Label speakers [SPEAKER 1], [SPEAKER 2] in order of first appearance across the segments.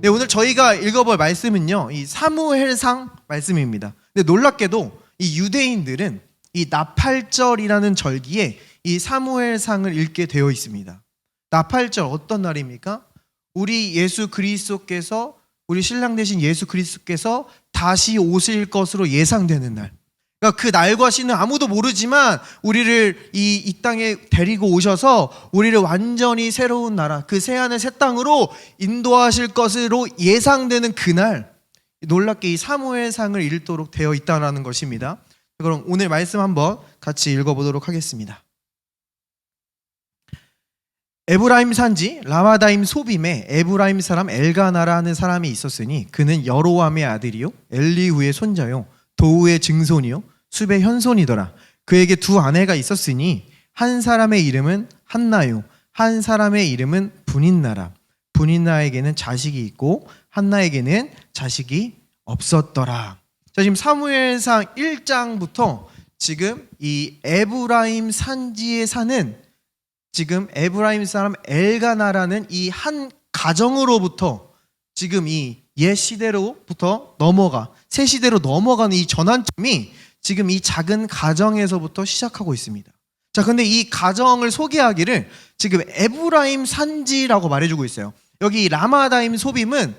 [SPEAKER 1] 네, 오늘 저희가 읽어볼 말씀은요, 이 사무엘상 말씀입니다. 근데 놀랍게도 이 유대인들은 이 나팔절이라는 절기에 이 사무엘상을 읽게 되어 있습니다. 나팔절 어떤 날입니까? 우리 예수 그리스도께서, 우리 신랑 되신 예수 그리스도께서 다시 오실 것으로 예상되는 날. 그러니까 그 날과 시는 아무도 모르지만 우리를 이 땅에 데리고 오셔서 우리를 완전히 새로운 나라, 그 새하늘 새 땅으로 인도하실 것으로 예상되는 그날, 놀랍게 이 사무엘상을 읽도록 되어 있다는 것입니다. 그럼 오늘 말씀 한번 같이 읽어보도록 하겠습니다. 에브라임 산지 라마다임 소빔에 에브라임 사람 엘가나라는 사람이 있었으니 그는 여로암의 아들이요 엘리후의 손자요 도우의 증손이요 숲의 현손이더라. 그에게 두 아내가 있었으니 한 사람의 이름은 한나요 한 사람의 이름은 분인나라. 분인나에게는 자식이 있고 한나에게는 자식이 없었더라. 자, 지금 사무엘상 1장부터 지금 이 에브라임 산지에 사는 지금 에브라임 사람 엘가나라는 이 한 가정으로부터 지금 이 옛 시대로부터 넘어가 새 시대로 넘어가는 이 전환점이 지금 이 작은 가정에서부터 시작하고 있습니다. 자, 근데 이 가정을 소개하기를 지금 에브라임 산지라고 말해주고 있어요. 여기 라마다임 소빔은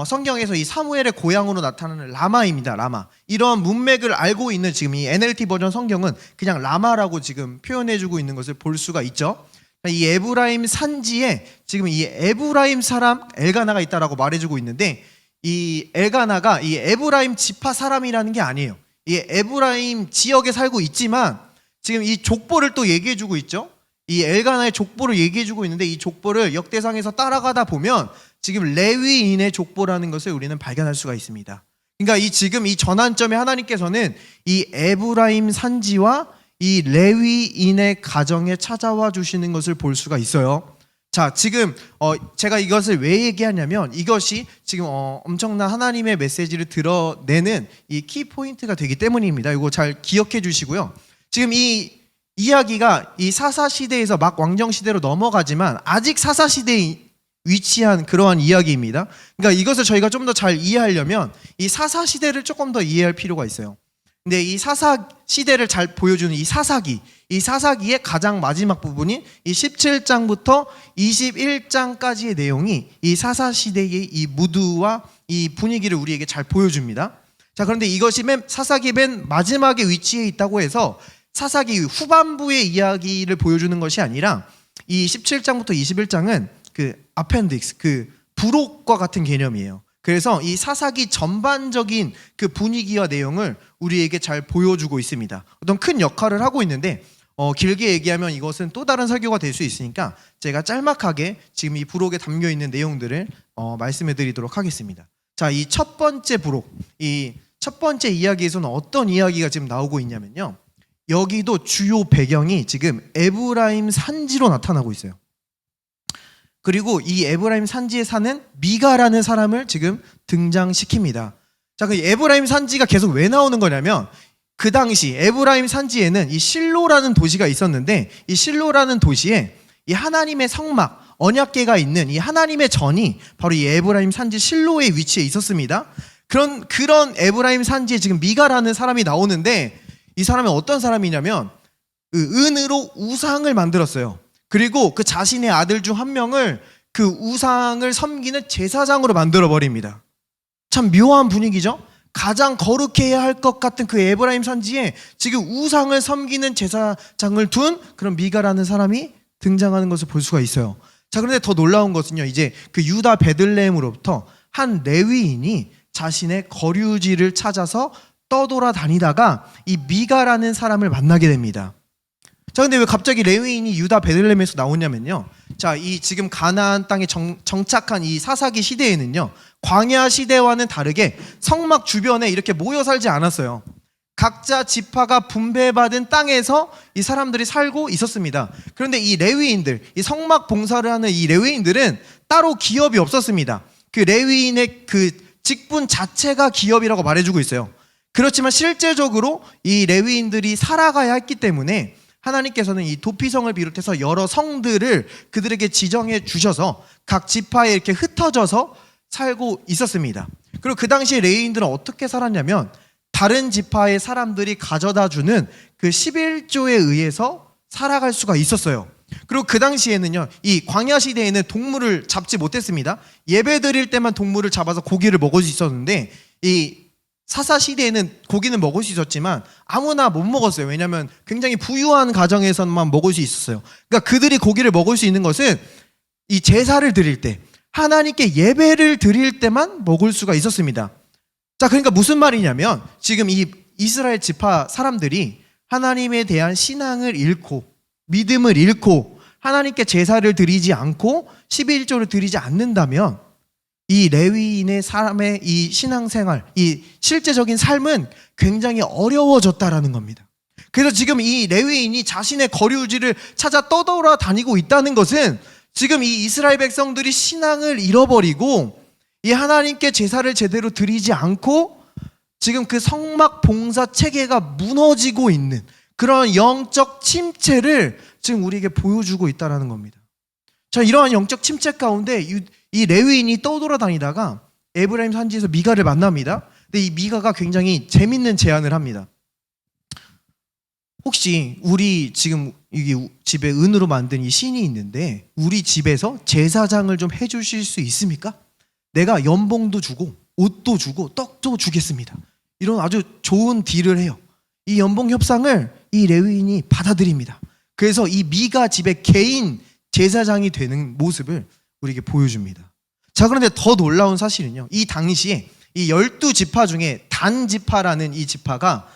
[SPEAKER 1] 성경에서 이 사무엘의 고향으로 나타나는 라마입니다. 라마. 이런 문맥을 알고 있는 지금 이 NLT 버전 성경은 그냥 라마라고 지금 표현해주고 있는 것을 볼 수가 있죠. 이 에브라임 산지에 지금 이 에브라임 사람 엘가나가 있다라고 말해주고 있는데, 이 엘가나가 이 에브라임 지파 사람이라는 게 아니에요. 이 에브라임 지역에 살고 있지만 지금 이 족보를 또 얘기해주고 있죠. 이 엘가나의 족보를 얘기해주고 있는데, 이 족보를 역대상에서 따라가다 보면 지금 레위인의 족보라는 것을 우리는 발견할 수가 있습니다. 그러니까 지금 이 전환점에 하나님께서는 이 에브라임 산지와 이 레위인의 가정에 찾아와 주시는 것을 볼 수가 있어요. 자, 지금 제가 이것을 왜 얘기하냐면 이것이 지금 엄청난 하나님의 메시지를 드러내는 이 키포인트가 되기 때문입니다. 이거 잘 기억해 주시고요. 지금 이 이야기가 이 사사시대에서 막 왕정시대로 넘어가지만 아직 사사시대에 위치한 그러한 이야기입니다. 그러니까 이것을 저희가 좀 더 잘 이해하려면 이 사사시대를 조금 더 이해할 필요가 있어요. 근데 이 사사시대를 잘 보여주는 이 사사기의 가장 마지막 부분인 이 17장부터 21장까지의 내용이 이 사사시대의 이 무드와 이 분위기를 우리에게 잘 보여줍니다. 자, 그런데 이것이 사사기 맨 마지막에 위치해 있다고 해서 사사기 후반부의 이야기를 보여주는 것이 아니라 이 17장부터 21장은 그 아펜딕스, 그 부록과 같은 개념이에요. 그래서 이 사사기 전반적인 그 분위기와 내용을 우리에게 잘 보여주고 있습니다. 어떤 큰 역할을 하고 있는데 길게 얘기하면 이것은 또 다른 설교가 될 수 있으니까 제가 짤막하게 지금 이 부록에 담겨있는 내용들을 말씀해 드리도록 하겠습니다. 자, 이 첫 번째 부록, 이 첫 번째 이야기에서는 어떤 이야기가 지금 나오고 있냐면요, 여기도 주요 배경이 지금 에브라임 산지로 나타나고 있어요. 그리고 이 에브라임 산지에 사는 미가라는 사람을 지금 등장시킵니다. 자, 그 에브라임 산지가 계속 왜 나오는 거냐면 그 당시 에브라임 산지에는 이 실로라는 도시가 있었는데, 이 실로라는 도시에 이 하나님의 성막, 언약궤가 있는 이 하나님의 전이 바로 이 에브라임 산지 실로의 위치에 있었습니다. 그런 에브라임 산지에 지금 미가라는 사람이 나오는데, 이 사람이 어떤 사람이냐면 은으로 우상을 만들었어요. 그리고 그 자신의 아들 중 한 명을 그 우상을 섬기는 제사장으로 만들어 버립니다. 참 묘한 분위기죠. 가장 거룩해야 할 것 같은 그 에브라임 산지에 지금 우상을 섬기는 제사장을 둔 그런 미가라는 사람이 등장하는 것을 볼 수가 있어요. 자, 그런데 더 놀라운 것은요, 이제 그 유다 베들레헴으로부터 한 레위인이 자신의 거류지를 찾아서 떠돌아다니다가 이 미가라는 사람을 만나게 됩니다. 자, 근데 왜 갑자기 레위인이 유다 베들레헴에서 나오냐면요, 자, 이 지금 가나안 땅에 정착한 이 사사기 시대에는요, 광야 시대와는 다르게 성막 주변에 이렇게 모여 살지 않았어요. 각자 지파가 분배받은 땅에서 이 사람들이 살고 있었습니다. 그런데 이 레위인들, 이 성막 봉사를 하는 이 레위인들은 따로 기업이 없었습니다. 그 레위인의 그 직분 자체가 기업이라고 말해주고 있어요. 그렇지만 실제적으로 이 레위인들이 살아가야 했기 때문에 하나님께서는 이 도피성을 비롯해서 여러 성들을 그들에게 지정해 주셔서 각 지파에 이렇게 흩어져서 살고 있었습니다. 그리고 그 당시에 레위인들은 어떻게 살았냐면 다른 지파의 사람들이 가져다 주는 그 11조에 의해서 살아갈 수가 있었어요. 그리고 그 당시에는요, 이 광야 시대에는 동물을 잡지 못했습니다. 예배 드릴 때만 동물을 잡아서 고기를 먹을 수 있었는데, 이 사사 시대에는 고기는 먹을 수 있었지만 아무나 못 먹었어요. 왜냐하면 굉장히 부유한 가정에서만 먹을 수 있었어요. 그러니까 그들이 고기를 먹을 수 있는 것은 이 제사를 드릴 때, 하나님께 예배를 드릴 때만 먹을 수가 있었습니다. 자, 그러니까 무슨 말이냐면 지금 이 이스라엘 지파 사람들이 하나님에 대한 신앙을 잃고 믿음을 잃고 하나님께 제사를 드리지 않고 11조를 드리지 않는다면 이 레위인의 사람의 이 신앙생활, 이 실제적인 삶은 굉장히 어려워졌다라는 겁니다. 그래서 지금 이 레위인이 자신의 거류지를 찾아 떠돌아다니고 있다는 것은 지금 이 이스라엘 백성들이 신앙을 잃어버리고 이 하나님께 제사를 제대로 드리지 않고 지금 그 성막 봉사 체계가 무너지고 있는 그런 영적 침체를 지금 우리에게 보여주고 있다는 겁니다. 자, 이러한 영적 침체 가운데 이 레위인이 떠돌아다니다가 에브라임 산지에서 미가를 만납니다. 근데 이 미가가 굉장히 재밌는 제안을 합니다. 혹시 우리 지금 여기 집에 은으로 만든 이 신이 있는데 우리 집에서 제사장을 좀 해주실 수 있습니까? 내가 연봉도 주고 옷도 주고 떡도 주겠습니다. 이런 아주 좋은 딜을 해요. 이 연봉 협상을 이 레위인이 받아들입니다. 그래서 이 미가 집의 개인 제사장이 되는 모습을 우리에게 보여줍니다. 자, 그런데 더 놀라운 사실은요, 이 당시에 이 12지파 중에 단 지파라는 이 지파가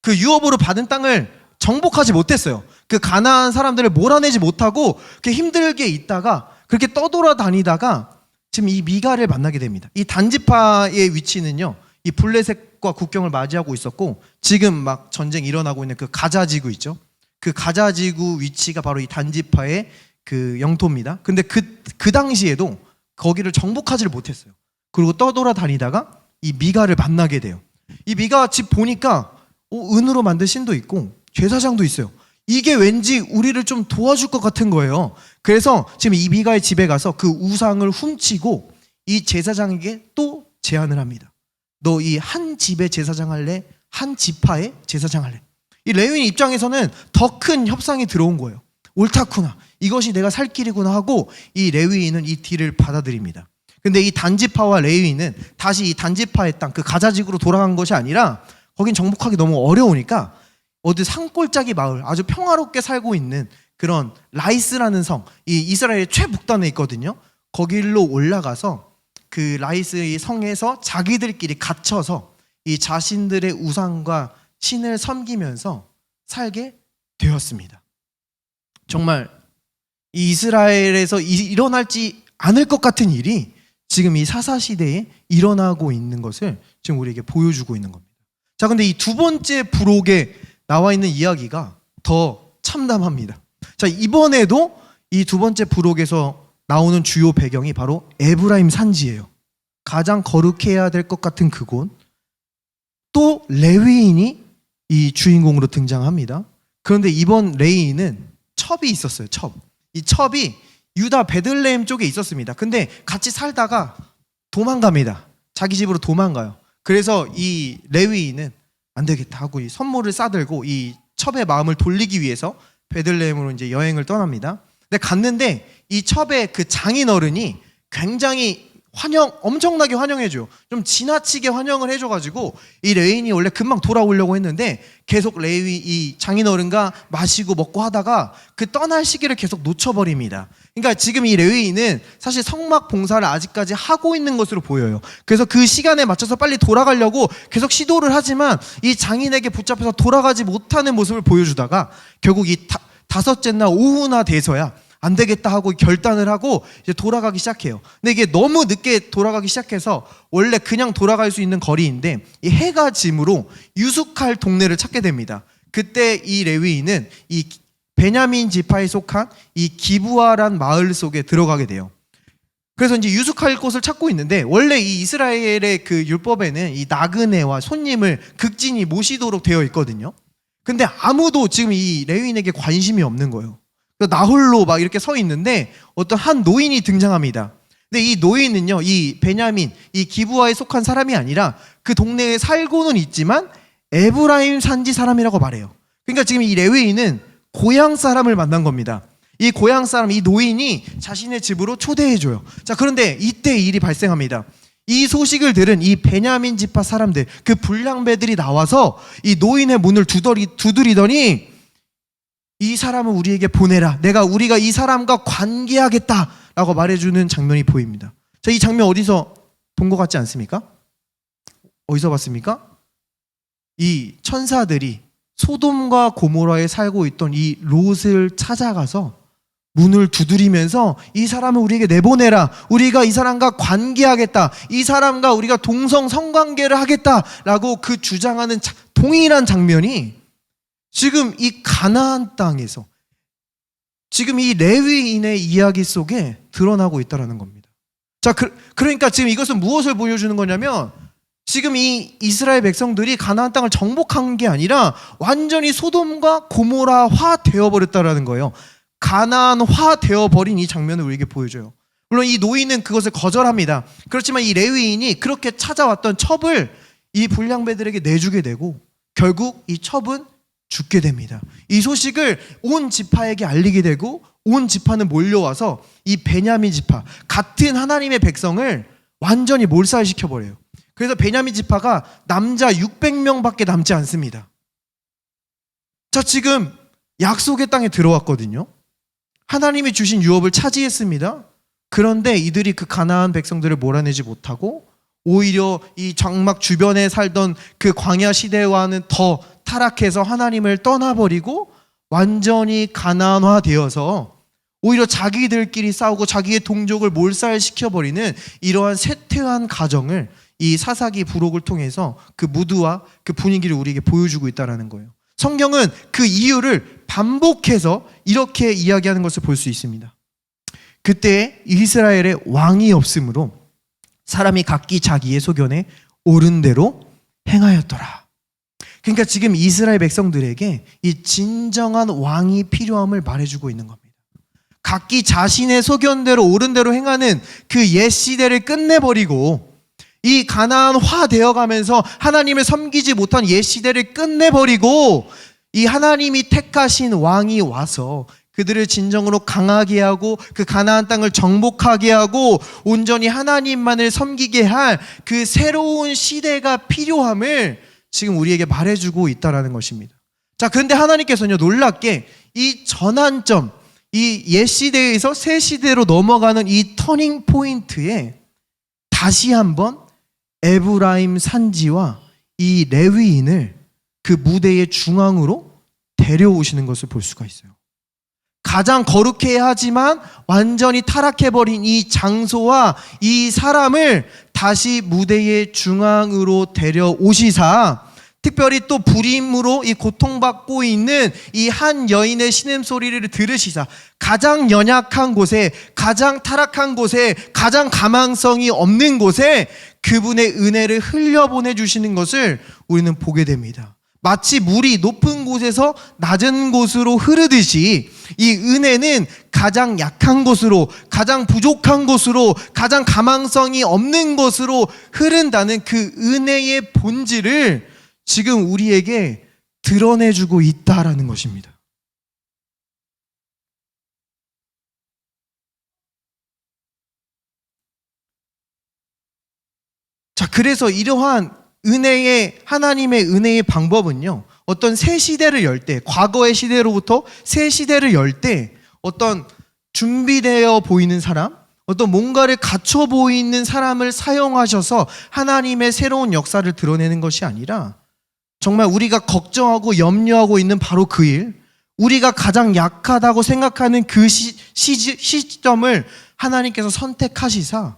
[SPEAKER 1] 그 유업으로 받은 땅을 정복하지 못했어요. 그 가나안 사람들을 몰아내지 못하고 그렇게 힘들게 있다가 그렇게 떠돌아다니다가 지금 이 미가를 만나게 됩니다. 이 단지파의 위치는요, 이 블레셋과 국경을 맞이하고 있었고 지금 막 전쟁이 일어나고 있는 그 가자지구 있죠. 그 가자지구 위치가 바로 이 단지파의 그 영토입니다. 근데 그 당시에도 거기를 정복하지를 못했어요. 그리고 떠돌아다니다가 이 미가를 만나게 돼요. 이 미가 집 보니까 은으로 만든 신도 있고 제사장도 있어요. 이게 왠지 우리를 좀 도와줄 것 같은 거예요. 그래서 지금 이 미가의 집에 가서 그 우상을 훔치고 이 제사장에게 또 제안을 합니다. 너 이 한 집의 제사장 할래? 한 지파의 제사장 할래? 이 레위인 입장에서는 더 큰 협상이 들어온 거예요. 옳다구나, 이것이 내가 살 길이구나 하고 이 레위인은 이 딜을 받아들입니다. 근데 이 단지파와 레위인은 다시 이 단지파의 땅, 그 가자지구로 돌아간 것이 아니라 거긴 정복하기 너무 어려우니까 어디 산골짜기 마을, 아주 평화롭게 살고 있는 그런 라이스라는 성, 이 이스라엘의 최북단에 있거든요. 거길로 올라가서 그 라이스의 성에서 자기들끼리 갇혀서 이 자신들의 우상과 신을 섬기면서 살게 되었습니다. 정말 이 이스라엘에서 일어날지 않을 것 같은 일이 지금 이 사사시대에 일어나고 있는 것을 지금 우리에게 보여주고 있는 겁니다. 자, 근데 이 두 번째 부록에 나와 있는 이야기가 더 참담합니다. 자, 이번에도 이 두 번째 부록에서 나오는 주요 배경이 바로 에브라임 산지예요. 가장 거룩해야 될 것 같은 그곳. 또 레위인이 이 주인공으로 등장합니다. 그런데 이번 레위인은 첩이 있었어요. 첩. 이 첩이 유다 베들레헴 쪽에 있었습니다. 근데 같이 살다가 도망갑니다. 자기 집으로 도망가요. 그래서 이 레위인은 안 되겠다 하고 이 선물을 싸들고 이 첩의 마음을 돌리기 위해서 베들레헴으로 이제 여행을 떠납니다. 근데 갔는데 이 첩의 그 장인 어른이 굉장히 엄청나게 환영해줘요. 좀 지나치게 환영을 해줘가지고 이 레위인이 원래 금방 돌아오려고 했는데 계속 이 장인 어른과 마시고 먹고 하다가 그 떠날 시기를 계속 놓쳐버립니다. 그러니까 지금 이 레위인은 사실 성막 봉사를 아직까지 하고 있는 것으로 보여요. 그래서 그 시간에 맞춰서 빨리 돌아가려고 계속 시도를 하지만 이 장인에게 붙잡혀서 돌아가지 못하는 모습을 보여주다가 결국 이 다섯째 날 오후나 돼서야 안 되겠다 하고 결단을 하고 이제 돌아가기 시작해요. 근데 이게 너무 늦게 돌아가기 시작해서 원래 그냥 돌아갈 수 있는 거리인데 이 해가 짐으로 유숙할 동네를 찾게 됩니다. 그때 이 레위인은 이 베냐민 지파에 속한 이 기브아란 마을 속에 들어가게 돼요. 그래서 이제 유숙할 곳을 찾고 있는데 원래 이 이스라엘의 그 율법에는 이 나그네와 손님을 극진히 모시도록 되어 있거든요. 근데 아무도 지금 이 레위인에게 관심이 없는 거예요. 그래서 나 홀로 막 이렇게 서 있는데 어떤 한 노인이 등장합니다. 근데 이 노인은요, 이 베냐민, 이 기브아에 속한 사람이 아니라 그 동네에 살고는 있지만 에브라임 산지 사람이라고 말해요. 그러니까 지금 이 레위인은 고향 사람을 만난 겁니다. 이 고향 사람, 이 노인이 자신의 집으로 초대해줘요. 자, 그런데 이때 일이 발생합니다. 이 소식을 들은 이 베냐민 지파 사람들, 그 불량배들이 나와서 이 노인의 문을 두드리더니 이 사람을 우리에게 보내라. 우리가 이 사람과 관계하겠다라고 말해주는 장면이 보입니다. 자, 이 장면 어디서 본 것 같지 않습니까? 어디서 봤습니까? 이 천사들이 소돔과 고모라에 살고 있던 이 롯을 찾아가서 문을 두드리면서 이 사람을 우리에게 내보내라. 우리가 이 사람과 관계하겠다. 이 사람과 우리가 동성 성관계를 하겠다라고 그 주장하는 동일한 장면이 지금 이 가나안 땅에서 지금 이 레위인의 이야기 속에 드러나고 있다는 겁니다. 자, 그러니까 지금 이것은 무엇을 보여주는 거냐면 지금 이 이스라엘 백성들이 가나안 땅을 정복한 게 아니라 완전히 소돔과 고모라화 되어버렸다는 거예요. 가나안화 되어버린 이 장면을 우리에게 보여줘요. 물론 이 노인은 그것을 거절합니다. 그렇지만 이 레위인이 그렇게 찾아왔던 첩을 이 불량배들에게 내주게 되고 결국 이 첩은 죽게 됩니다. 이 소식을 온 지파에게 알리게 되고 온 지파는 몰려와서 이 베냐민 지파, 같은 하나님의 백성을 완전히 몰살시켜버려요. 그래서 베냐민 지파가 남자 600명밖에 남지 않습니다. 자, 지금 약속의 땅에 들어왔거든요. 하나님이 주신 유업을 차지했습니다. 그런데 이들이 그 가나안 백성들을 몰아내지 못하고 오히려 이 장막 주변에 살던 그 광야 시대와는 더 타락해서 하나님을 떠나버리고 완전히 가나안화 되어서 오히려 자기들끼리 싸우고 자기의 동족을 몰살시켜버리는 이러한 쇠퇴한 가정을 이 사사기 부록을 통해서 그 무드와 그 분위기를 우리에게 보여주고 있다는 거예요. 성경은 그 이유를 반복해서 이렇게 이야기하는 것을 볼 수 있습니다. 그때 이스라엘에 왕이 없으므로 사람이 각기 자기의 소견에 옳은 대로 행하였더라. 그러니까 지금 이스라엘 백성들에게 이 진정한 왕이 필요함을 말해주고 있는 겁니다. 각기 자신의 소견대로 옳은 대로 행하는 그 옛 시대를 끝내버리고 이 가나안화 되어가면서 하나님을 섬기지 못한 옛 시대를 끝내버리고 이 하나님이 택하신 왕이 와서 그들을 진정으로 강하게 하고 그 가나안 땅을 정복하게 하고 온전히 하나님만을 섬기게 할 그 새로운 시대가 필요함을 지금 우리에게 말해주고 있다는 것입니다. 자, 그런데 하나님께서는요, 놀랍게 이 전환점, 이 옛 시대에서 새 시대로 넘어가는 이 터닝 포인트에 다시 한번 에브라임 산지와 이 레위인을 그 무대의 중앙으로 데려오시는 것을 볼 수가 있어요. 가장 거룩해야 하지만 완전히 타락해버린 이 장소와 이 사람을 다시 무대의 중앙으로 데려오시사 특별히 또 불임으로 이 고통받고 있는 이 한 여인의 신음소리를 들으시사 가장 연약한 곳에, 가장 타락한 곳에, 가장 가망성이 없는 곳에 그분의 은혜를 흘려보내주시는 것을 우리는 보게 됩니다. 마치 물이 높은 곳에서 낮은 곳으로 흐르듯이 이 은혜는 가장 약한 곳으로, 가장 부족한 곳으로, 가장 가망성이 없는 곳으로 흐른다는 그 은혜의 본질을 지금 우리에게 드러내주고 있다라는 것입니다. 자, 그래서 이러한 하나님의 은혜의 방법은요, 어떤 새 시대를 열 때, 과거의 시대로부터 새 시대를 열 때 어떤 준비되어 보이는 사람, 어떤 뭔가를 갖춰 보이는 사람을 사용하셔서 하나님의 새로운 역사를 드러내는 것이 아니라 정말 우리가 걱정하고 염려하고 있는 바로 그 일, 우리가 가장 약하다고 생각하는 그 시점을 하나님께서 선택하시사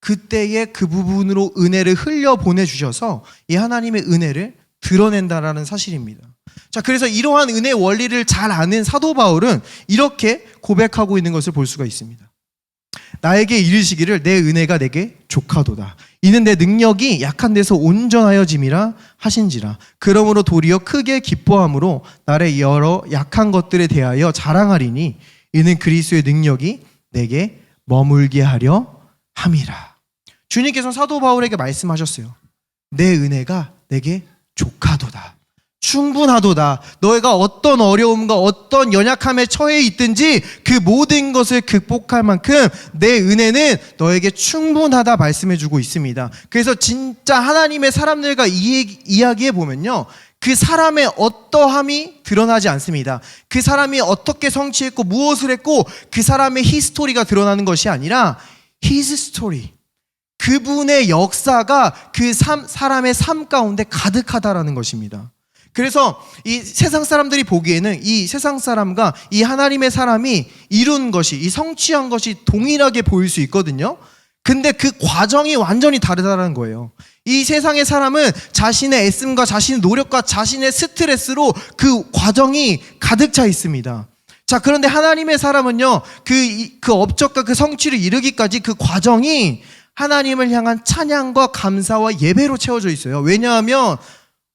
[SPEAKER 1] 그때에 그 부분으로 은혜를 흘려 보내주셔서 이 하나님의 은혜를 드러낸다라는 사실입니다. 자, 그래서 이러한 은혜 원리를 잘 아는 사도 바울은 이렇게 고백하고 있는 것을 볼 수가 있습니다. 나에게 이르시기를 내 은혜가 내게 족하도다. 이는 내 능력이 약한 데서 온전하여짐이라 하신지라. 그러므로 도리어 크게 기뻐함으로 나의 여러 약한 것들에 대하여 자랑하리니 이는 그리스도의 능력이 내게 머물게 하려 함이라. 주님께서는 사도 바울에게 말씀하셨어요. 내 은혜가 내게 족하도다. 충분하도다. 너희가 어떤 어려움과 어떤 연약함에 처해 있든지 그 모든 것을 극복할 만큼 내 은혜는 너에게 충분하다 말씀해주고 있습니다. 그래서 진짜 하나님의 사람들과 이야기해 보면요, 그 사람의 어떠함이 드러나지 않습니다. 그 사람이 어떻게 성취했고 무엇을 했고 그 사람의 히스토리가 드러나는 것이 아니라 His story, 그분의 역사가 그 사람의 삶 가운데 가득하다라는 것입니다. 그래서 이 세상 사람들이 보기에는 이 세상 사람과 이 하나님의 사람이 이룬 것이, 이 성취한 것이 동일하게 보일 수 있거든요. 근데 그 과정이 완전히 다르다는 거예요. 이 세상의 사람은 자신의 애씀과 자신의 노력과 자신의 스트레스로 그 과정이 가득 차 있습니다. 자, 그런데 하나님의 사람은요, 그 업적과 그 성취를 이루기까지 그 과정이 하나님을 향한 찬양과 감사와 예배로 채워져 있어요. 왜냐하면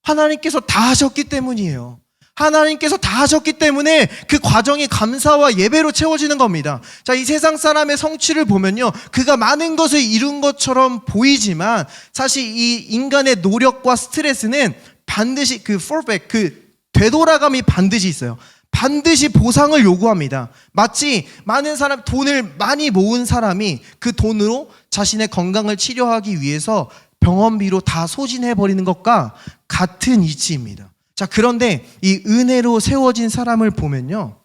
[SPEAKER 1] 하나님께서 다 하셨기 때문이에요. 하나님께서 다 하셨기 때문에 그 과정이 감사와 예배로 채워지는 겁니다. 자, 이 세상 사람의 성취를 보면요, 그가 많은 것을 이룬 것처럼 보이지만 사실 이 인간의 노력과 스트레스는 반드시 그 fallback, 그 되돌아감이 반드시 있어요. 반드시 보상을 요구합니다. 마치 많은 사람, 돈을 많이 모은 사람이 그 돈으로 자신의 건강을 치료하기 위해서 병원비로 다 소진해버리는 것과 같은 이치입니다. 자, 그런데 이 은혜로 세워진 사람을 보면요,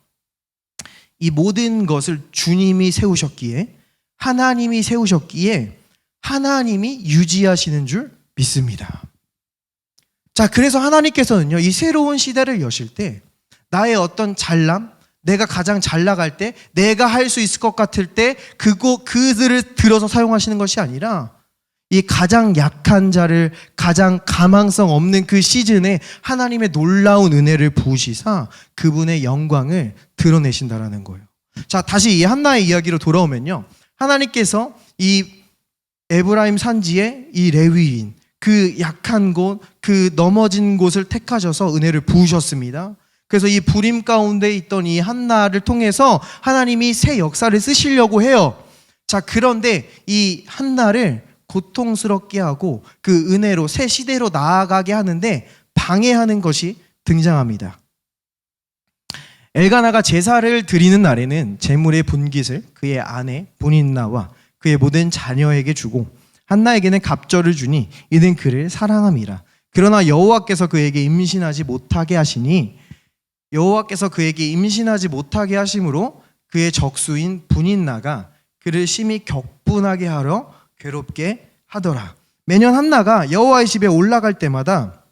[SPEAKER 1] 이 모든 것을 주님이 세우셨기에, 하나님이 세우셨기에 하나님이 유지하시는 줄 믿습니다. 자, 그래서 하나님께서는요, 이 새로운 시대를 여실 때 나의 어떤 잘남, 내가 가장 잘 나갈 때, 내가 할 수 있을 것 같을 때 그들을 들어서 사용하시는 것이 아니라 이 가장 약한 자를 가장 가망성 없는 그 시즌에 하나님의 놀라운 은혜를 부으시사 그분의 영광을 드러내신다라는 거예요. 자, 다시 이 한나의 이야기로 돌아오면요, 하나님께서 이 에브라임 산지의 이 레위인, 그 약한 곳, 그 넘어진 곳을 택하셔서 은혜를 부으셨습니다. 그래서 이 불임 가운데 있던 이 한나를 통해서 하나님이 새 역사를 쓰시려고 해요. 자, 그런데 이 한나를 고통스럽게 하고 그 은혜로 새 시대로 나아가게 하는데 방해하는 것이 등장합니다. 엘가나가 제사를 드리는 날에는 제물의 분깃을 그의 아내 분인나와 그의 모든 자녀에게 주고 한나에게는 갑절을 주니 이는 그를 사랑함이라. 그러나 여호와께서 그에게 임신하지 못하게 하시니 여호와께서 그에게 임신하지 못하게 하심으로 그의 적수인 분인나가 그를 심히 격분하게 하려 괴롭게 하더라. 매년 한나가 여호와의 집에 올라갈 때마다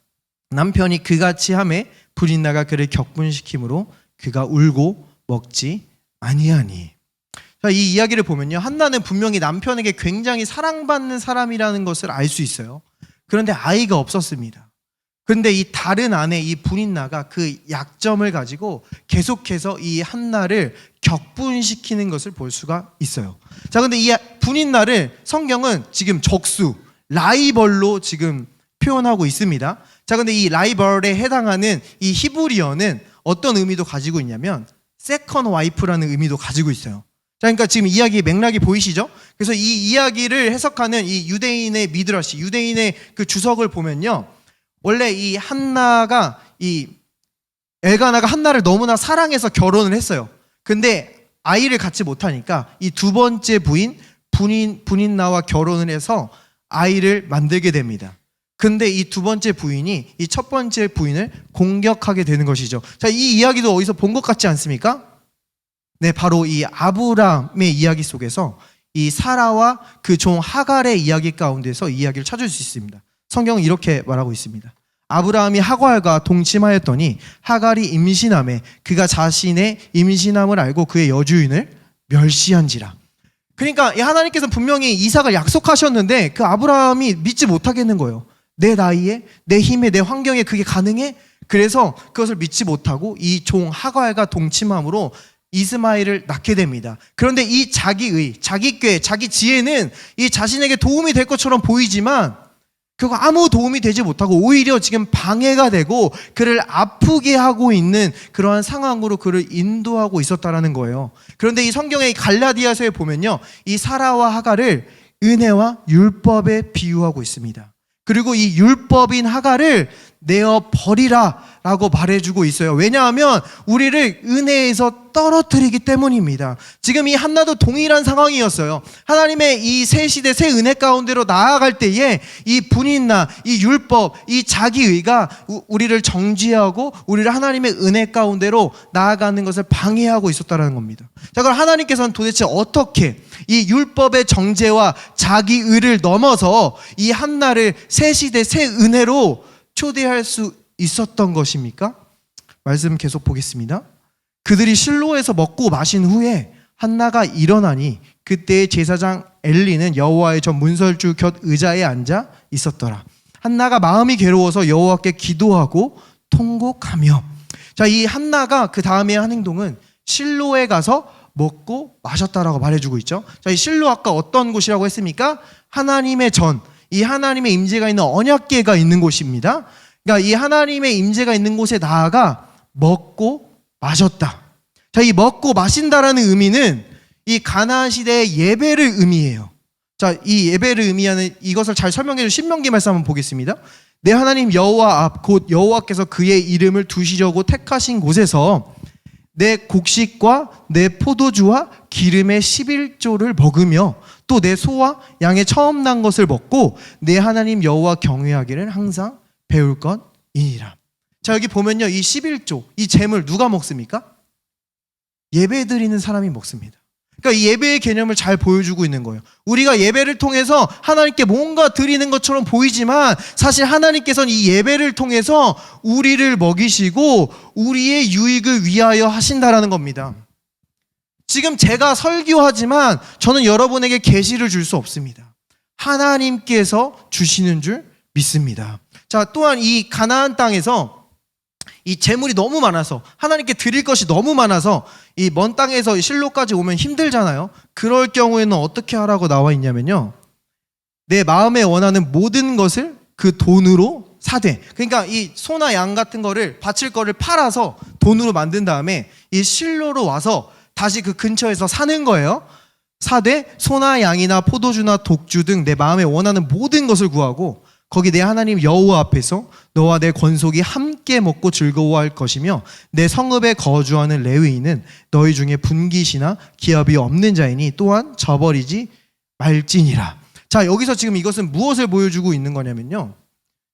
[SPEAKER 1] 남편이 그같이 하매 분인나가 그를 격분시키므로 그가 울고 먹지 아니하니. 자, 이 이야기를 보면요, 한나는 분명히 남편에게 굉장히 사랑받는 사람이라는 것을 알 수 있어요. 그런데 아이가 없었습니다. 그런데 이 다른 아내 이 분인나가 그 약점을 가지고 계속해서 이 한나를 격분시키는 것을 볼 수가 있어요. 자, 근데 이 분인나를 성경은 지금 적수, 라이벌로 지금 표현하고 있습니다. 자, 근데 이 라이벌에 해당하는 이 히브리어는 어떤 의미도 가지고 있냐면 세컨 와이프라는 의미도 가지고 있어요. 자, 그러니까 지금 이야기 맥락이 보이시죠? 그래서 이 이야기를 해석하는 이 유대인의 미드라시, 유대인의 그 주석을 보면요, 원래 이 한나가 이 엘가나가 한나를 너무나 사랑해서 결혼을 했어요. 근데 아이를 갖지 못하니까 이 두 번째 부인 분인나와 결혼을 해서 아이를 만들게 됩니다. 근데 이 두 번째 부인이 이 첫 번째 부인을 공격하게 되는 것이죠. 자, 이 이야기도 어디서 본 것 같지 않습니까? 네, 바로 이 아브람의 이야기 속에서 이 사라와 그 종 하갈의 이야기 가운데서 이 이야기를 찾을 수 있습니다. 성경은 이렇게 말하고 있습니다. 아브라함이 하갈과 동침하였더니 하갈이 임신함에 그가 자신의 임신함을 알고 그의 여주인을 멸시한지라. 그러니까 하나님께서 분명히 이삭을 약속하셨는데 그 아브라함이 믿지 못하겠는 거예요. 내 나이에, 내 힘에, 내 환경에 그게 가능해? 그래서 그것을 믿지 못하고 이 종 하갈과 동침함으로 이스마엘을 낳게 됩니다. 그런데 이 자기의, 자기 꾀, 자기 지혜는 이 자신에게 도움이 될 것처럼 보이지만 그거 아무 도움이 되지 못하고 오히려 지금 방해가 되고 그를 아프게 하고 있는 그러한 상황으로 그를 인도하고 있었다라는 거예요. 그런데 이 성경의 갈라디아서에 보면요, 이 사라와 하갈을 은혜와 율법에 비유하고 있습니다. 그리고 이 율법인 하갈을 내어 버리라 라고 말해주고 있어요. 왜냐하면 우리를 은혜에서 떨어뜨리기 때문입니다. 지금 이 한나도 동일한 상황이었어요. 하나님의 이 새 시대 새 은혜 가운데로 나아갈 때에 이 분인나 이 율법 이 자기의가 우리를 정지하고 우리를 하나님의 은혜 가운데로 나아가는 것을 방해하고 있었다는 겁니다. 자, 그럼 하나님께서는 도대체 어떻게 이 율법의 정죄와 자기의를 넘어서 이 한나를 새 시대 새 은혜로 초대할 수 있었던 것입니까? 말씀 계속 보겠습니다. 그들이 실로에서 먹고 마신 후에 한나가 일어나니 그때 제사장 엘리는 여호와의 전 문설주 곁 의자에 앉아 있었더라. 한나가 마음이 괴로워서 여호와께 기도하고 통곡하며. 자, 이 한나가 그 다음에 한 행동은 실로에 가서 먹고 마셨다라고 말해주고 있죠. 자, 이 실로 아까 어떤 곳이라고 했습니까? 하나님의 전, 이 하나님의 임재가 있는 언약궤가 있는 곳입니다. 그러니까 이 하나님의 임재가 있는 곳에 나아가 먹고 마셨다. 자, 이 먹고 마신다라는 의미는 이 가나안 시대의 예배를 의미해요. 자, 이 예배를 의미하는 이것을 잘 설명해 준 신명기 말씀 한번 보겠습니다. 내 하나님 여호와 앞 곧 여호와께서 그의 이름을 두시려고 택하신 곳에서 내 곡식과 내 포도주와 기름의 11조를 먹으며 또 내 소와 양의 처음 난 것을 먹고 내 하나님 여호와 경외하기를 항상 배울 것이니라. 자, 여기 보면요, 이 11조 이 재물 누가 먹습니까? 예배 드리는 사람이 먹습니다. 그러니까 이 예배의 개념을 잘 보여주고 있는 거예요. 우리가 예배를 통해서 하나님께 뭔가 드리는 것처럼 보이지만 사실 하나님께서는 이 예배를 통해서 우리를 먹이시고 우리의 유익을 위하여 하신다라는 겁니다. 지금 제가 설교하지만 저는 여러분에게 계시를 줄 수 없습니다. 하나님께서 주시는 줄 믿습니다. 자, 또한 이 가나안 땅에서 이 재물이 너무 많아서 하나님께 드릴 것이 너무 많아서 이 먼 땅에서 실로까지 오면 힘들잖아요. 그럴 경우에는 어떻게 하라고 나와 있냐면요, 내 마음에 원하는 모든 것을 그 돈으로 사되, 그러니까 이 소나 양 같은 거를 바칠 거를 팔아서 돈으로 만든 다음에 이 실로로 와서 다시 그 근처에서 사는 거예요. 사되 소나 양이나 포도주나 독주 등 내 마음에 원하는 모든 것을 구하고 거기 내 하나님 여호와 앞에서 너와 내 권속이 함께 먹고 즐거워할 것이며 내 성읍에 거주하는 레위인은 너희 중에 분깃이나 기업이 없는 자이니 또한 저버리지 말지니라. 자, 여기서 지금 이것은 무엇을 보여주고 있는 거냐면요,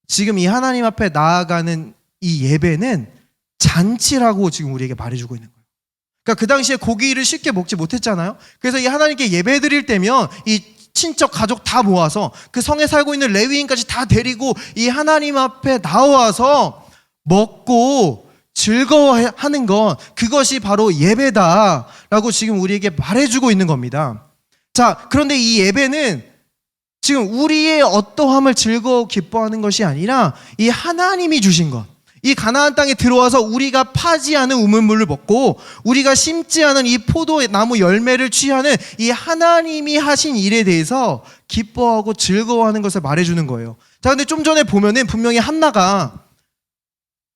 [SPEAKER 1] 지금 이 하나님 앞에 나아가는 이 예배는 잔치라고 지금 우리에게 말해주고 있는 거예요. 그러니까 그 당시에 고기를 쉽게 먹지 못했잖아요. 그래서 이 하나님께 예배 드릴 때면 이 친척 가족 다 모아서 그 성에 살고 있는 레위인까지 다 데리고 이 하나님 앞에 나와서 먹고 즐거워하는 것, 그것이 바로 예배다라고 지금 우리에게 말해주고 있는 겁니다. 자, 그런데 이 예배는 지금 우리의 어떠함을 즐거워 기뻐하는 것이 아니라 이 하나님이 주신 것, 이 가나안 땅에 들어와서 우리가 파지 않은 우물물을 먹고 우리가 심지 않은 이 포도나무 열매를 취하는 이 하나님이 하신 일에 대해서 기뻐하고 즐거워하는 것을 말해주는 거예요. 자, 근데 좀 전에 보면은 분명히 한나가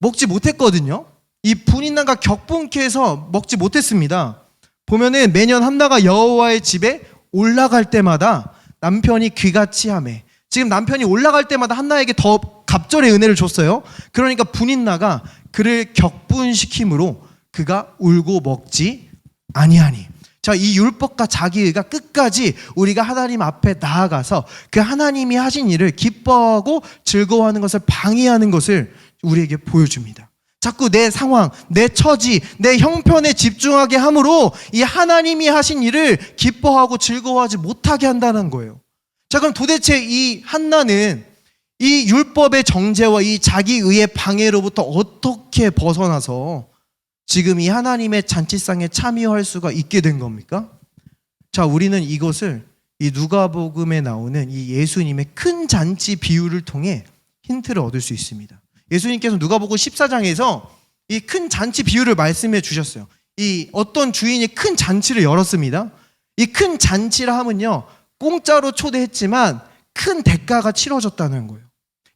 [SPEAKER 1] 먹지 못했거든요. 이 분인난과 격분케 해서 먹지 못했습니다. 보면은 매년 한나가 여호와의 집에 올라갈 때마다 남편이 귀같이 하매, 지금 남편이 올라갈 때마다 한나에게 더 갑절의 은혜를 줬어요. 그러니까 분인나가 그를 격분시킴으로 그가 울고 먹지 아니하니. 자, 이 율법과 자기의가 끝까지 우리가 하나님 앞에 나아가서 그 하나님이 하신 일을 기뻐하고 즐거워하는 것을 방해하는 것을 우리에게 보여줍니다. 자꾸 내 상황, 내 처지, 내 형편에 집중하게 함으로 이 하나님이 하신 일을 기뻐하고 즐거워하지 못하게 한다는 거예요. 자, 그럼 도대체 이 한나는 이 율법의 정죄와 이 자기의의 방해로부터 어떻게 벗어나서 지금 이 하나님의 잔치상에 참여할 수가 있게 된 겁니까? 자, 우리는 이것을 이 누가복음에 나오는 이 예수님의 큰 잔치 비유를 통해 힌트를 얻을 수 있습니다. 예수님께서 누가복음 14장에서 이 큰 잔치 비유를 말씀해 주셨어요. 이 어떤 주인이 큰 잔치를 열었습니다. 이 큰 잔치라 하면요, 공짜로 초대했지만 큰 대가가 치러졌다는 거예요.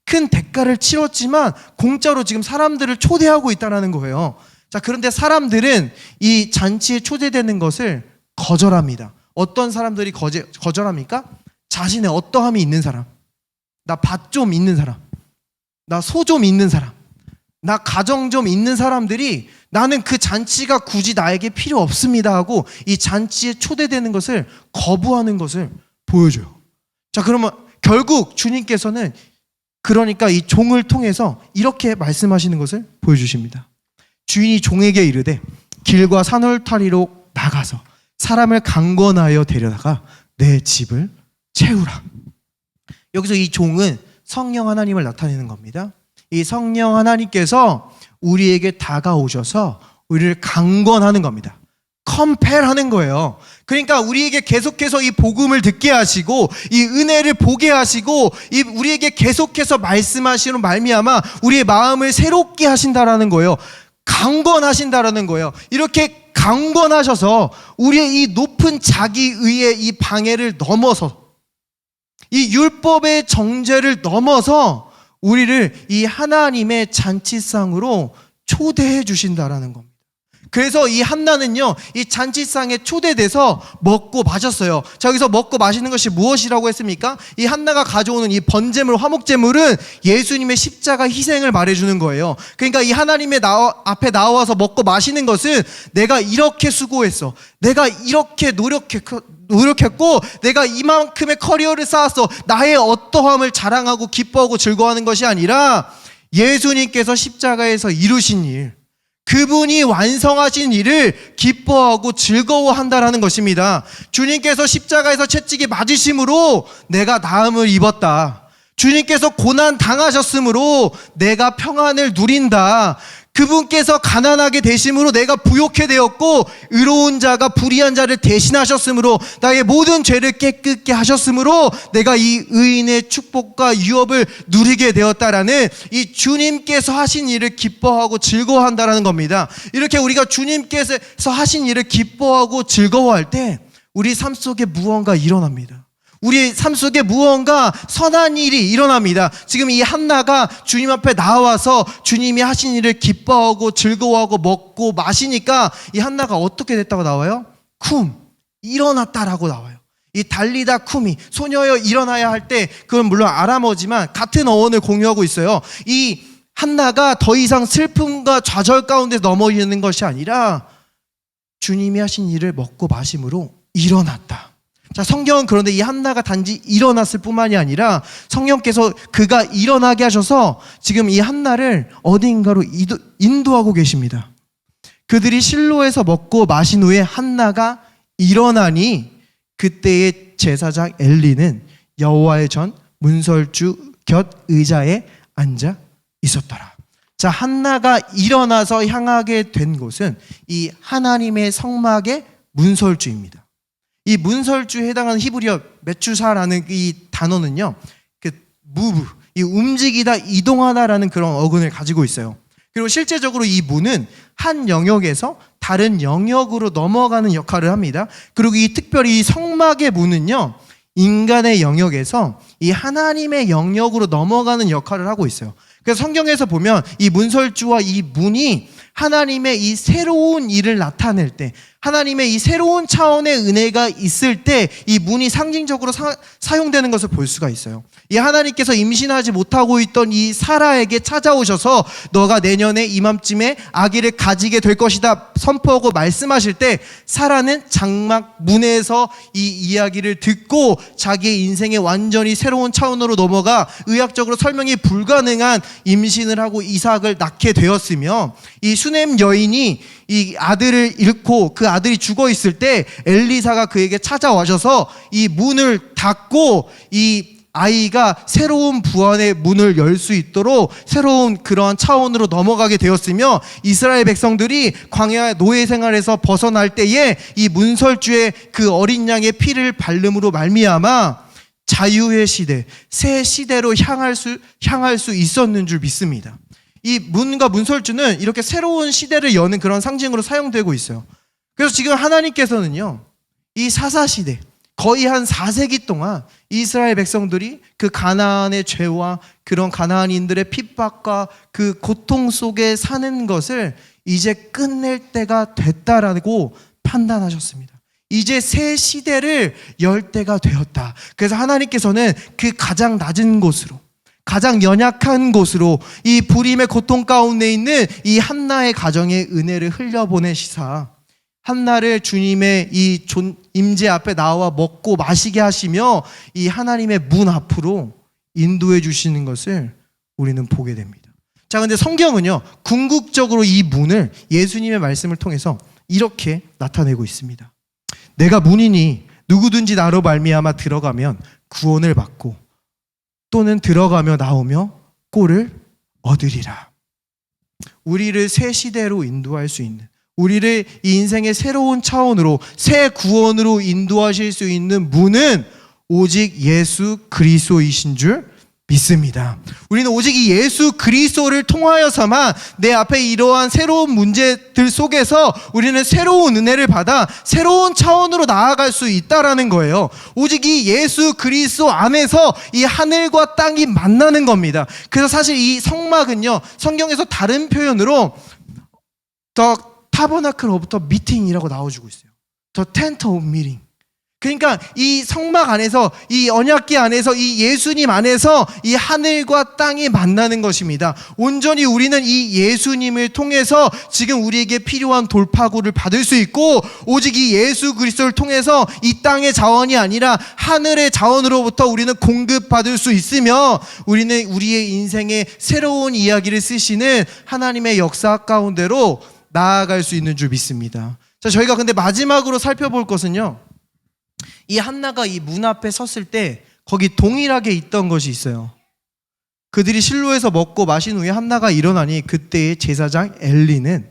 [SPEAKER 1] 큰 대가를 치렀지만 공짜로 지금 사람들을 초대하고 있다는 거예요. 자, 그런데 사람들은 이 잔치에 초대되는 것을 거절합니다. 어떤 사람들이 거절합니까? 자신의 어떠함이 있는 사람, 나 밭 좀 있는 사람, 나 소 좀 있는 사람, 나 가정 좀 있는 사람들이 나는 그 잔치가 굳이 나에게 필요 없습니다 하고 이 잔치에 초대되는 것을 거부하는 것을 보여줘요. 자, 그러면 결국 주님께서는 그러니까 이 종을 통해서 이렇게 말씀하시는 것을 보여주십니다. 주인이 종에게 이르되 길과 산울타리로 나가서 사람을 강권하여 데려다가 내 집을 채우라. 여기서 이 종은 성령 하나님을 나타내는 겁니다. 이 성령 하나님께서 우리에게 다가오셔서 우리를 강권하는 겁니다. 컴펠하는 거예요. 그러니까 우리에게 계속해서 이 복음을 듣게 하시고 이 은혜를 보게 하시고 이 우리에게 계속해서 말씀하시는 말미암아 우리의 마음을 새롭게 하신다라는 거예요. 강권하신다라는 거예요. 이렇게 강권하셔서 우리의 이 높은 자기의의 이 방해를 넘어서 이 율법의 정죄를 넘어서 우리를 이 하나님의 잔치상으로 초대해 주신다라는 겁니다. 그래서 이 한나는요, 이 잔치상에 초대돼서 먹고 마셨어요. 자, 여기서 먹고 마시는 것이 무엇이라고 했습니까? 이 한나가 가져오는 이 번제물, 화목제물은 예수님의 십자가 희생을 말해주는 거예요. 그러니까 이 하나님의 앞에 나와서 먹고 마시는 것은 내가 이렇게 수고했어, 내가 이렇게 노력했고 내가 이만큼의 커리어를 쌓았어, 나의 어떠함을 자랑하고 기뻐하고 즐거워하는 것이 아니라 예수님께서 십자가에서 이루신 일, 그분이 완성하신 일을 기뻐하고 즐거워한다라는 것입니다. 주님께서 십자가에서 채찍에 맞으심으로 내가 나음을 입었다. 주님께서 고난 당하셨으므로 내가 평안을 누린다. 그분께서 가난하게 되심으로 내가 부욕해 되었고 의로운 자가 불의한 자를 대신하셨으므로 나의 모든 죄를 깨끗게 하셨으므로 내가 이 의인의 축복과 유업을 누리게 되었다라는 이 주님께서 하신 일을 기뻐하고 즐거워한다라는 겁니다. 이렇게 우리가 주님께서 하신 일을 기뻐하고 즐거워할 때 우리 삶 속에 무언가 일어납니다. 우리 삶 속에 무언가 선한 일이 일어납니다. 지금 이 한나가 주님 앞에 나와서 주님이 하신 일을 기뻐하고 즐거워하고 먹고 마시니까 이 한나가 어떻게 됐다고 나와요? 쿰, 일어났다라고 나와요. 이 달리다 쿰이, 소녀여 일어나야 할 때, 그건 물론 아람어지만 같은 어원을 공유하고 있어요. 이 한나가 더 이상 슬픔과 좌절 가운데 넘어 있는 것이 아니라 주님이 하신 일을 먹고 마심으로 일어났다. 자, 성경은 그런데 이 한나가 단지 일어났을 뿐만이 아니라 성령께서 그가 일어나게 하셔서 지금 이 한나를 어딘가로 인도하고 계십니다. 그들이 실로에서 먹고 마신 후에 한나가 일어나니 그때의 제사장 엘리는 여호와의 전 문설주 곁 의자에 앉아 있었더라. 자, 한나가 일어나서 향하게 된 곳은 이 하나님의 성막의 문설주입니다. 이 문설주에 해당하는 히브리어 메추사라는 이 단어는요, 그 move, 이 움직이다, 이동하다라는 그런 어근을 가지고 있어요. 그리고 실제적으로 이 문은 한 영역에서 다른 영역으로 넘어가는 역할을 합니다. 그리고 이 특별히 이 성막의 문은요, 인간의 영역에서 이 하나님의 영역으로 넘어가는 역할을 하고 있어요. 그래서 성경에서 보면 이 문설주와 이 문이 하나님의 이 새로운 일을 나타낼 때, 하나님의 이 새로운 차원의 은혜가 있을 때 이 문이 상징적으로 사용되는 것을 볼 수가 있어요. 이 하나님께서 임신하지 못하고 있던 이 사라에게 찾아오셔서 너가 내년에 이맘쯤에 아기를 가지게 될 것이다 선포하고 말씀하실 때 사라는 장막 문에서 이 이야기를 듣고 자기의 인생에 완전히 새로운 차원으로 넘어가 의학적으로 설명이 불가능한 임신을 하고 이삭을 낳게 되었으며, 이 수넴 여인이 이 아들을 잃고 그 아들이 죽어 있을 때 엘리사가 그에게 찾아와셔서 이 문을 닫고 이 아이가 새로운 부활의 문을 열 수 있도록 새로운 그러한 차원으로 넘어가게 되었으며, 이스라엘 백성들이 광야 노예 생활에서 벗어날 때에 이 문설주의 그 어린 양의 피를 발름으로 말미암아 자유의 시대, 새 시대로 향할 수 있었는 줄 믿습니다. 이 문과 문설주는 이렇게 새로운 시대를 여는 그런 상징으로 사용되고 있어요. 그래서 지금 하나님께서는요, 이 사사시대, 거의 한 4세기 동안 이스라엘 백성들이 그 가나안의 죄와 그런 가나안인들의 핍박과 그 고통 속에 사는 것을 이제 끝낼 때가 됐다라고 판단하셨습니다. 이제 새 시대를 열 때가 되었다. 그래서 하나님께서는 그 가장 낮은 곳으로, 가장 연약한 곳으로 이 불임의 고통 가운데 있는 이 한나의 가정에 은혜를 흘려보내시사 한나를 주님의 이 임재 앞에 나와 먹고 마시게 하시며 이 하나님의 문 앞으로 인도해 주시는 것을 우리는 보게 됩니다. 자, 근데 성경은요, 궁극적으로 이 문을 예수님의 말씀을 통해서 이렇게 나타내고 있습니다. 내가 문이니 누구든지 나로 말미암아 들어가면 구원을 받고 또는 들어가며 나오며 꼴을 얻으리라. 우리를 새 시대로 인도할 수 있는, 우리를 이 인생의 새로운 차원으로, 새 구원으로 인도하실 수 있는 문은 오직 예수 그리스도이신 줄 믿습니다. 우리는 오직 이 예수 그리스도를 통하여서만 내 앞에 이러한 새로운 문제들 속에서 우리는 새로운 은혜를 받아 새로운 차원으로 나아갈 수 있다라는 거예요. 오직 이 예수 그리스도 안에서 이 하늘과 땅이 만나는 겁니다. 그래서 사실 이 성막은요, 성경에서 다른 표현으로 더 타버나클 오브 더 미팅이라고 나와주고 있어요. 더 텐트 오브 미팅. 그러니까 이 성막 안에서, 이 언약궤 안에서, 이 예수님 안에서 이 하늘과 땅이 만나는 것입니다. 온전히 우리는 이 예수님을 통해서 지금 우리에게 필요한 돌파구를 받을 수 있고, 오직 이 예수 그리스도를 통해서 이 땅의 자원이 아니라 하늘의 자원으로부터 우리는 공급받을 수 있으며, 우리는 우리의 인생의 새로운 이야기를 쓰시는 하나님의 역사 가운데로 나아갈 수 있는 줄 믿습니다. 자, 저희가 근데 마지막으로 살펴볼 것은요, 이 한나가 이 문 앞에 섰을 때 거기 동일하게 있던 것이 있어요. 그들이 실로에서 먹고 마신 후에 한나가 일어나니 그때의 제사장 엘리는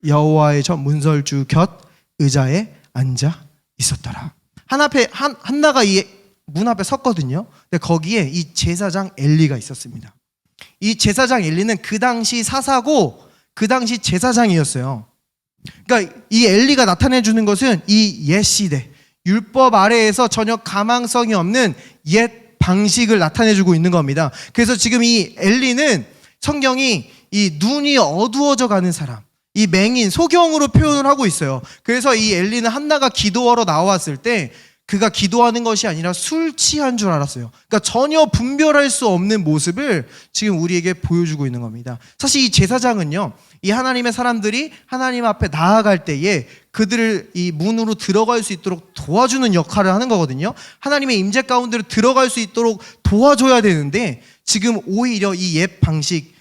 [SPEAKER 1] 여호와의 전 문설주 곁 의자에 앉아 있었더라. 한나가 이 문 앞에 섰거든요. 근데 거기에 이 제사장 엘리가 있었습니다. 이 제사장 엘리는 그 당시 사사고 그 당시 제사장이었어요. 그러니까 이 엘리가 나타내 주는 것은 이 옛 시대, 율법 아래에서 전혀 가망성이 없는 옛 방식을 나타내 주고 있는 겁니다. 그래서 지금 이 엘리는 성경이 이 눈이 어두워져 가는 사람, 이 맹인, 소경으로 표현을 하고 있어요. 그래서 이 엘리는 한나가 기도하러 나왔을 때 그가 기도하는 것이 아니라 술 취한 줄 알았어요. 그러니까 전혀 분별할 수 없는 모습을 지금 우리에게 보여주고 있는 겁니다. 사실 이 제사장은요, 이 하나님의 사람들이 하나님 앞에 나아갈 때에 그들을 이 문으로 들어갈 수 있도록 도와주는 역할을 하는 거거든요. 하나님의 임재 가운데로 들어갈 수 있도록 도와줘야 되는데, 지금 오히려 이 옛 방식,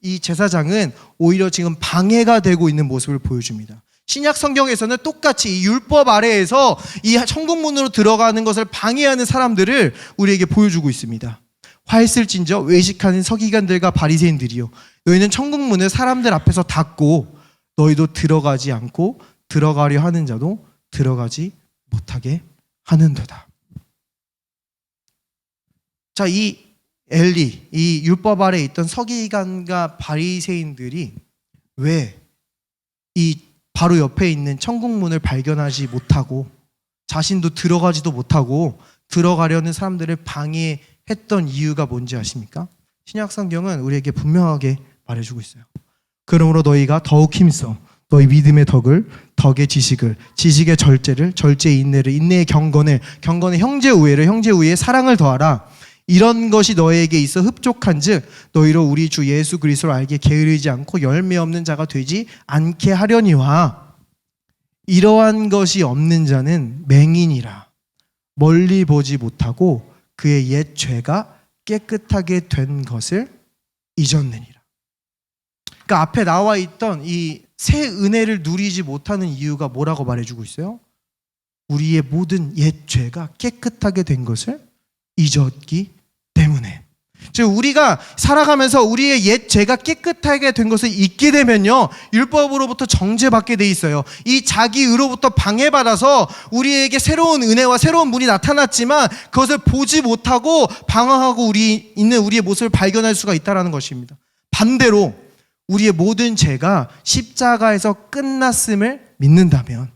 [SPEAKER 1] 이 제사장은 오히려 지금 방해가 되고 있는 모습을 보여줍니다. 신약 성경에서는 똑같이 이 율법 아래에서 이 천국문으로 들어가는 것을 방해하는 사람들을 우리에게 보여주고 있습니다. 화했을진저 외식하는 서기관들과 바리새인들이요, 너희는 천국문을 사람들 앞에서 닫고 너희도 들어가지 않고 들어가려 하는 자도 들어가지 못하게 하는도다. 자, 이 엘리, 이 율법 아래에 있던 서기관과 바리새인들이 왜 이 바로 옆에 있는 천국문을 발견하지 못하고 자신도 들어가지도 못하고 들어가려는 사람들을 방해했던 이유가 뭔지 아십니까? 신약 성경은 우리에게 분명하게 말해주고 있어요. 그러므로 너희가 더욱 힘써 너희 믿음의 덕을, 덕의 지식을, 지식의 절제를, 절제의 인내를, 인내의 경건을, 경건의 형제 우애를, 형제 우애의 사랑을 더하라. 이런 것이 너희에게 있어 흡족한즉 너희로 우리 주 예수 그리스도를 알게 게으르지 않고 열매 없는 자가 되지 않게 하려니와, 이러한 것이 없는 자는 맹인이라 멀리 보지 못하고 그의 옛 죄가 깨끗하게 된 것을 잊었느니라. 그러니까 앞에 나와 있던 이 새 은혜를 누리지 못하는 이유가 뭐라고 말해주고 있어요? 우리의 모든 옛 죄가 깨끗하게 된 것을 잊었기 때문에. 즉 우리가 살아가면서 우리의 옛 죄가 깨끗하게 된 것을 잊게 되면요, 율법으로부터 정죄받게 돼 있어요. 이 자기 의로부터 방해받아서 우리에게 새로운 은혜와 새로운 문이 나타났지만 그것을 보지 못하고 방황하고 우리의 모습을 발견할 수가 있다는 것입니다. 반대로 우리의 모든 죄가 십자가에서 끝났음을 믿는다면,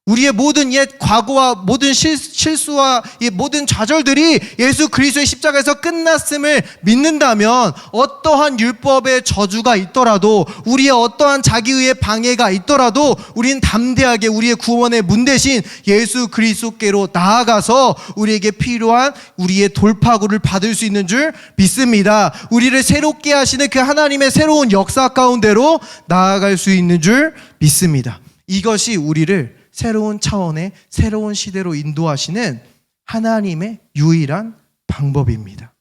[SPEAKER 1] 우리의 모든 옛 과거와 모든 실수와 이 모든 좌절들이 예수 그리스도의 십자가에서 끝났음을 믿는다면, 어떠한 율법의 저주가 있더라도, 우리의 어떠한 자기의의 방해가 있더라도 우리는 담대하게 우리의 구원의 문 대신 예수 그리스도께로 나아가서 우리에게 필요한 우리의 돌파구를 받을 수 있는 줄 믿습니다. 우리를 새롭게 하시는 그 하나님의 새로운 역사 가운데로 나아갈 수 있는 줄 믿습니다. 이것이 우리를 새로운 차원의 새로운 시대로 인도하시는 하나님의 유일한 방법입니다.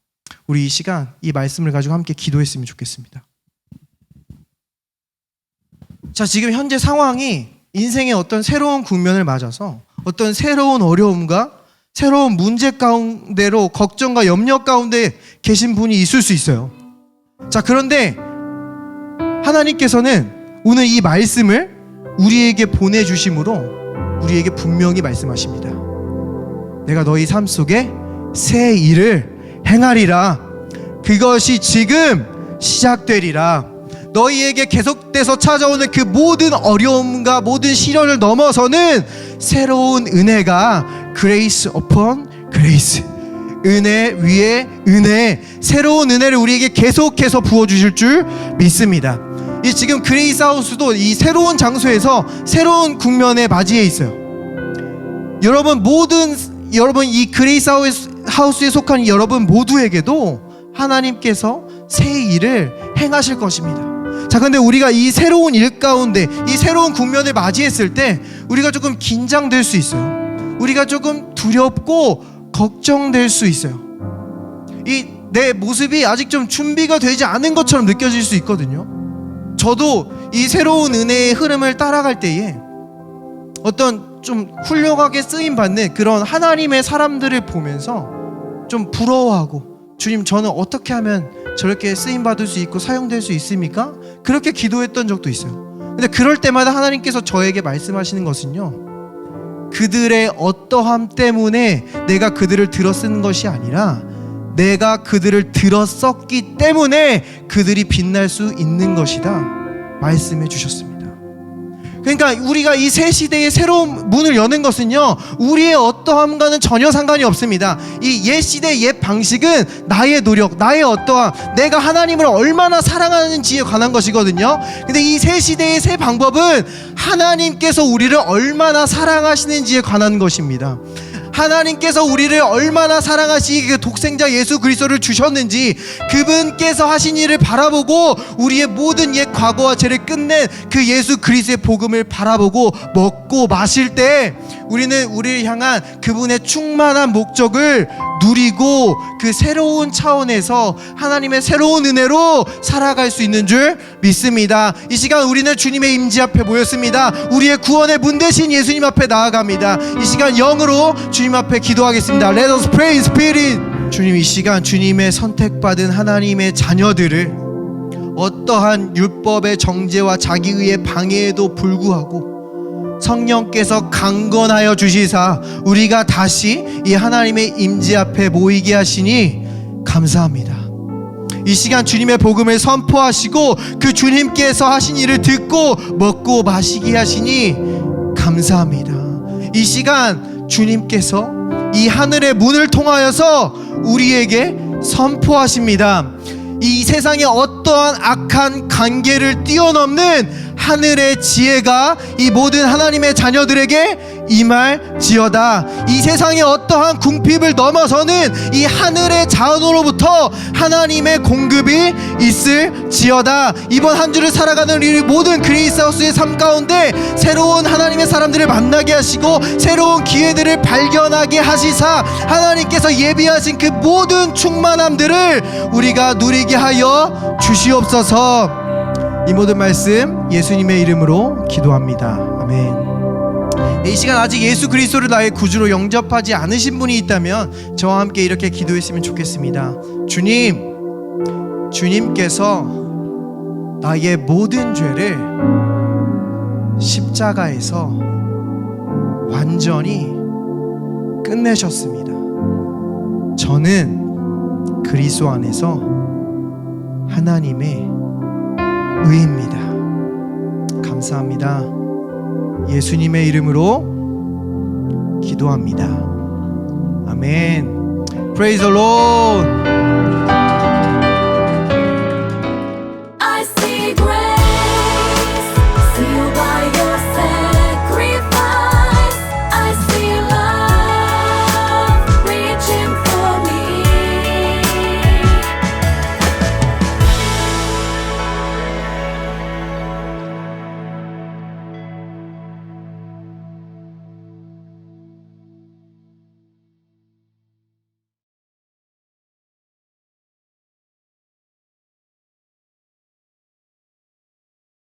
[SPEAKER 1] 우리 이 시간 이 말씀을 가지고 함께 기도했으면 좋겠습니다. 자, 지금 현재 상황이 인생의 어떤 새로운 국면을 맞아서 어떤 새로운 어려움과 새로운 문제 가운데로 걱정과 염려 가운데 계신 분이 있을 수 있어요. 자, 그런데 하나님께서는 오늘 이 말씀을 우리에게 보내주심으로 우리에게 분명히 말씀하십니다. 내가 너희 삶 속에 새 일을 행하리라. 그것이 지금 시작되리라. 너희에게 계속돼서 찾아오는 그 모든 어려움과 모든 시련을 넘어서는 새로운 은혜가 grace upon grace, 은혜 위에 은혜, 새로운 은혜를 우리에게 계속해서 부어주실 줄 믿습니다. 이 지금 그레이스 하우스도 이 새로운 장소에서 새로운 국면에 맞이해 있어요. 여러분 이 그레이스 하우스에 속한 여러분 모두에게도 하나님께서 새 일을 행하실 것입니다. 자, 근데 우리가 이 새로운 일 가운데 이 새로운 국면을 맞이했을 때 우리가 조금 긴장될 수 있어요. 우리가 조금 두렵고 걱정될 수 있어요. 내 모습이 아직 좀 준비가 되지 않은 것처럼 느껴질 수 있거든요. 저도 이 새로운 은혜의 흐름을 따라갈 때에 어떤 좀 훌륭하게 쓰임받는 그런 하나님의 사람들을 보면서 좀 부러워하고, 주님, 저는 어떻게 하면 저렇게 쓰임받을 수 있고 사용될 수 있습니까? 그렇게 기도했던 적도 있어요. 근데 그럴 때마다 하나님께서 저에게 말씀하시는 것은요, 그들의 어떠함 때문에 내가 그들을 들어 쓴 것이 아니라 내가 그들을 들었었기 때문에 그들이 빛날 수 있는 것이다 말씀해 주셨습니다. 그러니까 우리가 이 새 시대의 새로운 문을 여는 것은요, 우리의 어떠함과는 전혀 상관이 없습니다. 이 옛 시대의 옛 방식은 나의 노력, 나의 어떠함, 내가 하나님을 얼마나 사랑하는지에 관한 것이거든요. 근데 이 새 시대의 새 방법은 하나님께서 우리를 얼마나 사랑하시는지에 관한 것입니다. 하나님께서 우리를 얼마나 사랑하시기에 그 독생자 예수 그리스도를 주셨는지, 그분께서 하신 일을 바라보고 우리의 모든 옛 과거와 죄를 끝낸 그 예수 그리스도의 복음을 바라보고 먹고 마실 때 우리는 우리를 향한 그분의 충만한 목적을 누리고 그 새로운 차원에서 하나님의 새로운 은혜로 살아갈 수 있는 줄 믿습니다. 이 시간 우리는 주님의 임재 앞에 모였습니다. 우리의 구원의 문 대신 예수님 앞에 나아갑니다. 이 시간 영으로 주님 앞에 기도하겠습니다. Let us pray in spirit. 주님, 이 시간 주님의 선택받은 하나님의 자녀들을 어떠한 율법의 정죄와 자기의의 방해에도 불구하고 성령께서 강건하여 주시사 우리가 다시 이 하나님의 임재 앞에 모이게 하시니 감사합니다. 이 시간 주님의 복음을 선포하시고 그 주님께서 하신 일을 듣고 먹고 마시게 하시니 감사합니다. 이 시간 주님께서 이 하늘의 문을 통하여서 우리에게 선포하십니다. 이 세상의 어떠한 악한 관계를 뛰어넘는 하늘의 지혜가 이 모든 하나님의 자녀들에게 임할지어다. 이 세상의 어떠한 궁핍을 넘어서는 이 하늘의 자원으로부터 하나님의 공급이 있을지어다. 이번 한 주를 살아가는 우리 모든 그레이스하우스의 삶 가운데 새로운 하나님의 사람들을 만나게 하시고 새로운 기회들을 발견하게 하시사 하나님께서 예비하신 그 모든 충만함들을 우리가 누리게 하여 주시옵소서. 이 모든 말씀 예수님의 이름으로 기도합니다. 아멘. 이 시간 아직 예수 그리스도를 나의 구주로 영접하지 않으신 분이 있다면 저와 함께 이렇게 기도했으면 좋겠습니다. 주님께서 나의 모든 죄를 십자가에서 완전히 끝내셨습니다. 저는 그리스도 안에서 하나님의 의입니다. 감사합니다. 예수님의 이름으로 기도합니다. 아멘. Praise the Lord.